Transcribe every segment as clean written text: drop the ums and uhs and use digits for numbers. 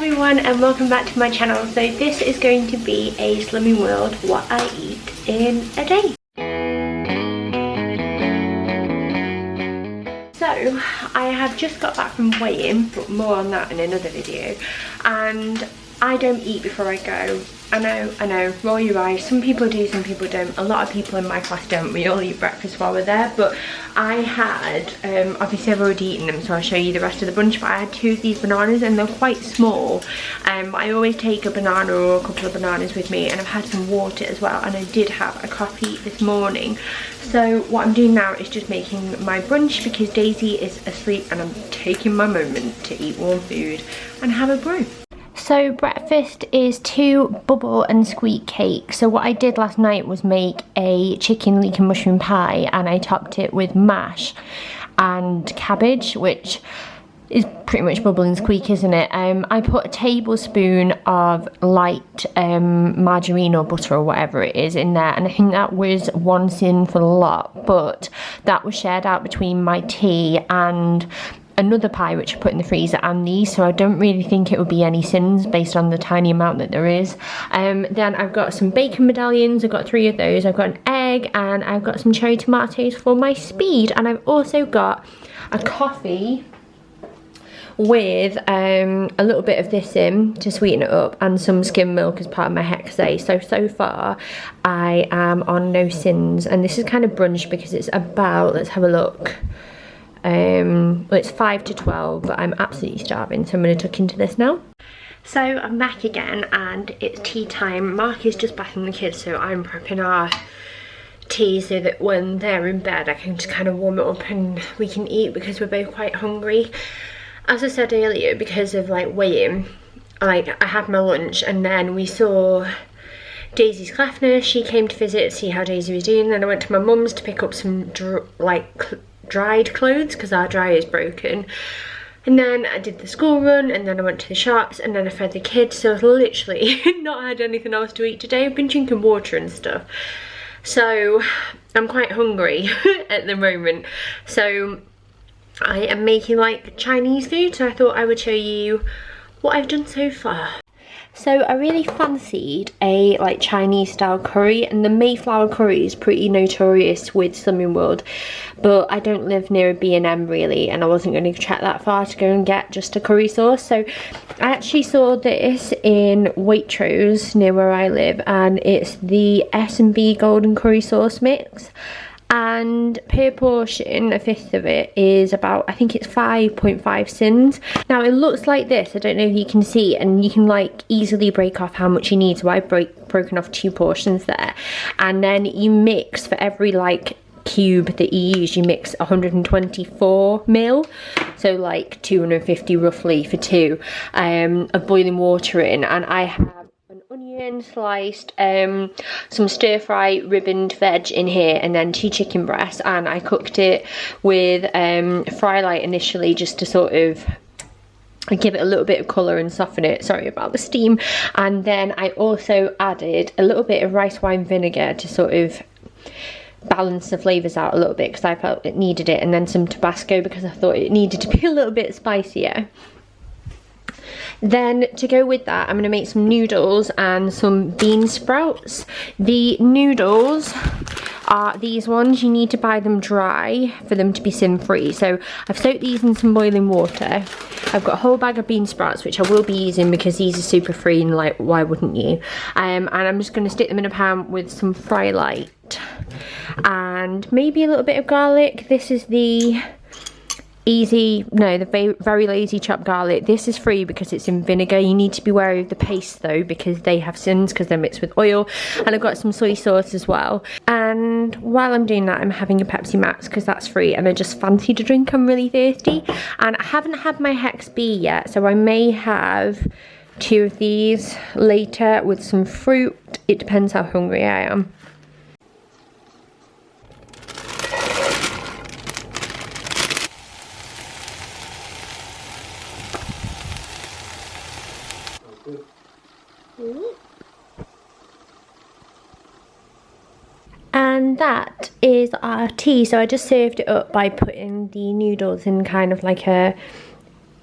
everyone and welcome back to my channel. So this is going to be a Slimming World what I eat in a day. So I have just got back from weighing, but more on that in another video, and I don't eat before I go. I know, roll your eyes. Some people do, some people don't. A lot of people in my class don't. We all eat breakfast while we're there, but I had, obviously I've already eaten them, so I'll show you the rest of the brunch, but I had 2 of these bananas and they're quite small. I always take a banana or a couple of bananas with me, and I've had some water as well, and I did have a coffee this morning. So what I'm doing now is just making my brunch because Daisy is asleep and I'm taking my moment to eat warm food and have a brew. So breakfast is 2 bubble and squeak cakes. So what I did last night was make a chicken leek and mushroom pie, and I topped it with mash and cabbage, which is pretty much bubble and squeak, isn't it? I put a tablespoon of light margarine or butter or whatever it is in there, and I think that was 1 sin for the lot, but that was shared out between my tea and another pie which I put in the freezer and these, so I don't really think it would be any sins based on the tiny amount that there is. Then I've got some bacon medallions. I've got 3 of those. I've got an egg and I've got some cherry tomatoes for my speed, and I've also got a coffee with a little bit of this in to sweeten it up, and some skim milk as part of my hex day. So far I am on no sins, and this is kind of brunch because it's about, let's have a look, well, it's 5 to 12, but I'm absolutely starving, so I'm going to tuck into this now. So I'm back again and it's tea time. Mark is just bathing the kids, so I'm prepping our tea so that when they're in bed I can just kind of warm it up and we can eat, because we're both quite hungry. As I said earlier, because of like weighing, like I had my lunch and then we saw Daisy's class nurse. She came to visit, see how Daisy was doing. Then I went to my mum's to pick up some dried clothes because our dryer is broken, and then I did the school run, and then I went to the shops, and then I fed the kids. So I've literally not had anything else to eat today. I've been drinking water and stuff, so I'm quite hungry at the moment. So I am making like Chinese food, so I thought I would show you what I've done so far. So I really fancied a like Chinese style curry, and the Mayflower curry is pretty notorious with Slimming World, but I don't live near a B&M really, and I wasn't going to trek that far to go and get just a curry sauce. So I actually saw this in Waitrose near where I live, and it's the S&B golden curry sauce mix. And per portion, a 1/5 of it is about, I think it's 5.5 sins. Now it looks like this, I don't know if you can see, and you can like easily break off how much you need. So I've broken off 2 portions there, and then you mix, for every like cube that you use, you mix 124 ml, so like 250 roughly for 2 of boiling water in. And I have an onion sliced, some stir fry ribboned veg in here, and then 2 chicken breasts, and I cooked it with fry light initially just to sort of give it a little bit of colour and soften it. Sorry about the steam. And then I also added a little bit of rice wine vinegar to sort of balance the flavours out a little bit, because I felt it needed it, and then some Tabasco because I thought it needed to be a little bit spicier. Then to go with that, I'm going to make some noodles and some bean sprouts. The noodles are these ones. You need to buy them dry for them to be sin free. So I've soaked these in some boiling water. I've got a whole bag of bean sprouts, which I will be using because these are super free, and like, why wouldn't you? And I'm just going to stick them in a pan with some fry light and maybe a little bit of garlic. This is the the very lazy chopped garlic. This is free because it's in vinegar. You need to be wary of the paste though, because they have sins because they're mixed with oil. And I've got some soy sauce as well. And while I'm doing that, I'm having a Pepsi Max because that's free, and I just fancied a drink. I'm really thirsty, and I haven't had my Hex B yet, so I may have 2 of these later with some fruit. It depends how hungry I am. And that is our tea. So I just served it up by putting the noodles in kind of like a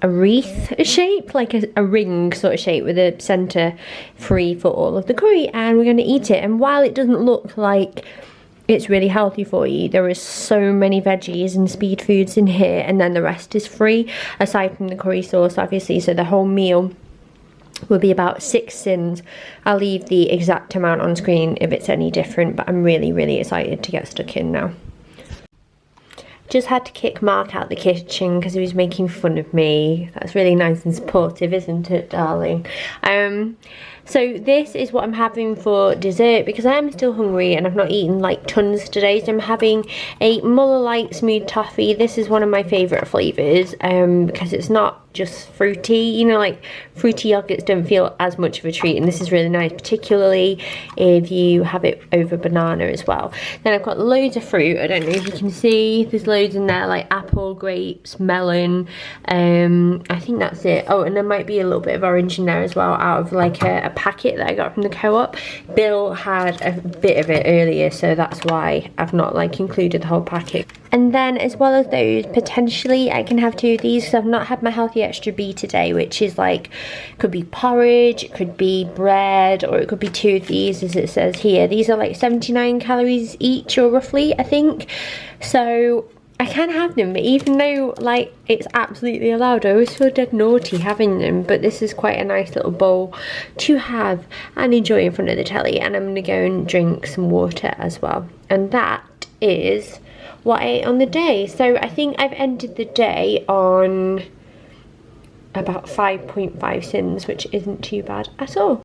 a wreath shape, like a ring sort of shape with a centre free for all of the curry, and we're going to eat it. And while it doesn't look like it's really healthy for you, there is so many veggies and speed foods in here, and then the rest is free aside from the curry sauce, obviously. So the whole meal will be about 6 sins. I'll leave the exact amount on screen if it's any different, but I'm really excited to get stuck in now. Just had to kick Mark out the kitchen because he was making fun of me. That's really nice and supportive, isn't it, darling? So this is what I'm having for dessert because I am still hungry and I've not eaten like tons today. So I'm having a Muller Light Smooth Toffee. This is one of my favourite flavours because it's not just fruity. You know, like fruity yogurts don't feel as much of a treat, and this is really nice, particularly if you have it over banana as well. Then I've got loads of fruit. I don't know if you can see, there's loads in there, like apple, grapes, melon. I think that's it. Oh, and there might be a little bit of orange in there as well, out of like a packet that I got from the co-op. Bill had a bit of it earlier, so that's why I've not like included the whole packet. And then as well as those, potentially I can have 2 of these because I've not had my healthy extra B today, which is like, could be porridge, it could be bread, or it could be 2 of these as it says here. These are like 79 calories each, or roughly, I think. So I can have them, even though like it's absolutely allowed. I always feel dead naughty having them, but this is quite a nice little bowl to have and enjoy in front of the telly. And I'm gonna go and drink some water as well. And that is what I ate on the day. So I think I've ended the day on about 5.5 sins, which isn't too bad at all.